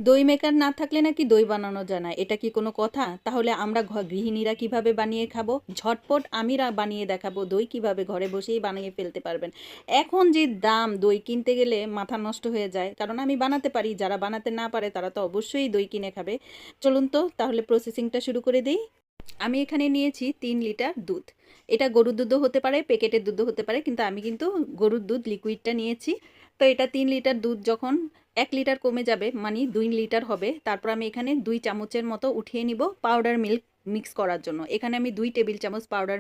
দই মেকার না থাকলে নাকি দই বানানো যায় না, এটা কি কোনো কথা? তাহলে আমরা গৃহিণীরা কিভাবে বানিয়ে খাবো? ঝটপট আমি বানিয়ে দেখাবো দই কিভাবে ঘরে বসেই বানিয়ে ফেলতে পারবেন। এখন যে দাম, দই কিনতে গেলে মাথা নষ্ট হয়ে যায়, কারণ আমি বানাতে পারি, যারা বানাতে না পারে তারা তো অবশ্যই দই কিনে খাবে। চলুন তো তাহলে প্রসেসিংটা শুরু করে দিই। আমি এখানে নিয়েছি 3 লিটার দুধ। এটা গরুর দুধও হতে পারে, প্যাকেটের দুধও হতে পারে, কিন্তু আমি কিন্তু গরুর দুধ লিকুইডটা নিয়েছি। তো এটা 3 লিটার দুধ যখন 1 লিটার কমে যাবে, মানে 2 লিটার হবে, তারপর আমি এখানে 2 চামচের মতো উঠিয়ে নিব পাউডার মিল্ক মিক্স করার জন্য। এখানে আমি 2 টেবিল চামচ পাউডার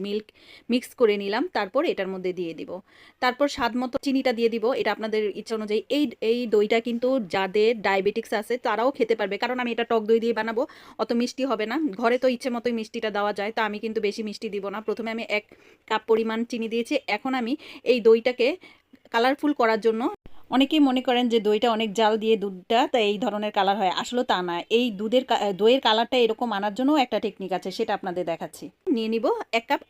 মিল্ক মিক্স করে নিলাম, তারপর এটার মধ্যে দিয়ে দিব। তারপর স্বাদ মতো চিনিটা দিয়ে দিব, এটা আপনাদের ইচ্ছা অনুযায়ী। এই এই দইটা কিন্তু যাদের ডায়াবেটিক্স আছে তারাও খেতে পারবে, কারণ আমি এটা টক দই দিয়ে বানাবো, অত মিষ্টি হবে না। ঘরে তো ইচ্ছে মতোই মিষ্টিটা দেওয়া যায়, তো আমি কিন্তু বেশি মিষ্টি দিব না। প্রথমে আমি 1 কাপ পরিমাণ চিনি দিয়েছি। এখন আমি এই দইটাকে কালারফুল করার জন্য, অনেকেই মনে করেন যে দইটা অনেক জাল দিয়ে দুধটা তাই এই ধরনের কালার হয়, আসলে তা না। এই দইয়ের কালারটা এরকম আনার জন্য একটা টেকনিক আছে, সেটা আপনাদের দেখাচ্ছি। নিয়ে নিব 1 কাপ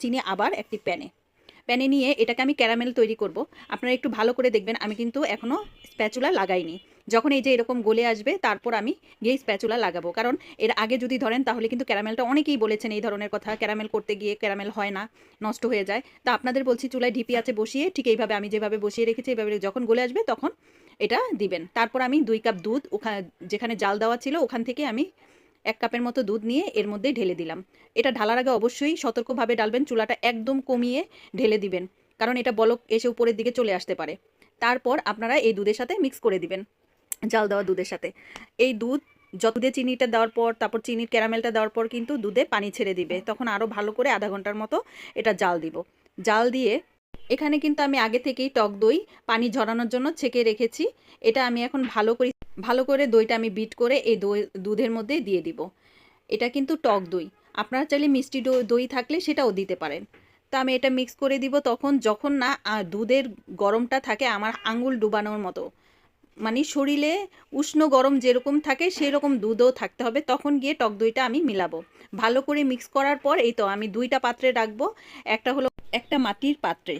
চিনি আবার একটি প্যানে নিয়ে এটাকে আমি ক্যারামেল তৈরি করব। আপনারা একটু ভালো করে দেখবেন, আমি কিন্তু এখনও স্প্যাচুলা লাগাইনি। যখন এই যে এরকম গলে আসবে তারপর আমি গিয়ে স্প্যাচুলা লাগাবো, কারণ এর আগে যদি ধরেন তাহলে কিন্তু ক্যারামেলটা, অনেকেই বলেছেন এই ধরনের কথা, ক্যারামেল করতে গিয়ে ক্যারামেল হয় না, নষ্ট হয়ে যায়। তা আপনাদের বলছি চুলায় ঢিপি আছে বসিয়ে, ঠিক এইভাবে আমি যেভাবে বসিয়ে রেখেছি এইভাবে যখন গলে আসবে তখন এটা দিবেন। তারপর আমি 2 কাপ দুধ যেখানে জাল দেওয়া ছিল ওখান থেকে আমি 1 কাপের মতো দুধ নিয়ে এর মধ্যে ঢেলে দিলাম। এটা ঢালার আগে অবশ্যই সতর্কভাবে ডালবেন, চুলাটা একদম কমিয়ে ঢেলে দিবেন, কারণ এটা বলক এসে উপরের দিকে চলে আসতে পারে। তারপর আপনারা এই দুধের সাথে মিক্স করে দিবেন, জাল দেওয়া দুধের সাথে। এই দুধ দুধে চিনিটা দেওয়ার পর, তারপর চিনির ক্যারামেলটা দেওয়ার পর কিন্তু দুধে পানি ছেড়ে দিবে, তখন আরও ভালো করে আধা ঘন্টার মতো এটা জাল দিব। জাল দিয়ে এখানে কিন্তু আমি আগে থেকেই টক দই পানি ঝরানোর জন্য ছেঁকে রেখেছি। এটা আমি এখন ভালো করে দইটা আমি বিট করে এই দুধের মধ্যে দিয়ে দিব। এটা কিন্তু টক দই, আপনারা চাইলে মিষ্টি দই থাকলে সেটাও দিতে পারেন। তো আমি এটা মিক্স করে দিব, যখন না দুধের গরমটা থাকে আমার আঙুল ডুবানোর মতো, মানে শরীরে উষ্ণ গরম যেরকম থাকে সেরকম দুধও থাকতে হবে, তখন গিয়ে টক দইটা আমি মিলাবো। ভালো করে মিক্স করার পর এই তো আমি 2টা পাত্রে রাখবো। একটা হলো একটা মাটির পাত্রে,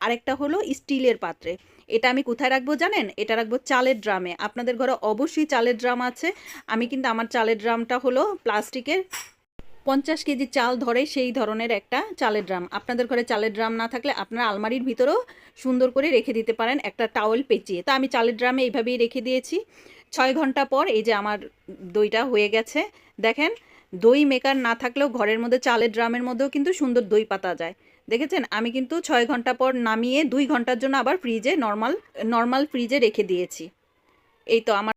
আরেকটা হলো স্টিলের পাত্রে। এটা আমি কোথায় রাখবো জানেন? এটা রাখবো চালের ড্রামে। আপনাদের ঘরে অবশ্যই চালের ড্রাম আছে। আমি কিন্তু আমার চালের ড্রামটা হলো প্লাস্টিকের, 50 কেজি চাল ধরে সেই ধরনের একটা চালের ড্রাম। আপনাদের ঘরে চালের ড্রাম না থাকলে আপনারা আলমারির ভিতরেও সুন্দর করে রেখে দিতে পারেন একটা টাওয়েল পেঁচিয়ে। তা আমি চালের ড্রামে এইভাবেই রেখে দিয়েছি। 6 ঘন্টা পর এই যে আমার দইটা হয়ে গেছে। দেখেন, দই মেকার না থাকলেও ঘরের মধ্যে চালের ড্রামের মধ্যেও কিন্তু সুন্দর দই পাতা যায়। দেখেছেন, আমি কিন্তু 6 ঘন্টা পর নামিয়ে 2 ঘন্টার জন্য আবার ফ্রিজে, নর্মাল ফ্রিজে রেখে দিয়েছি। এই তো আমার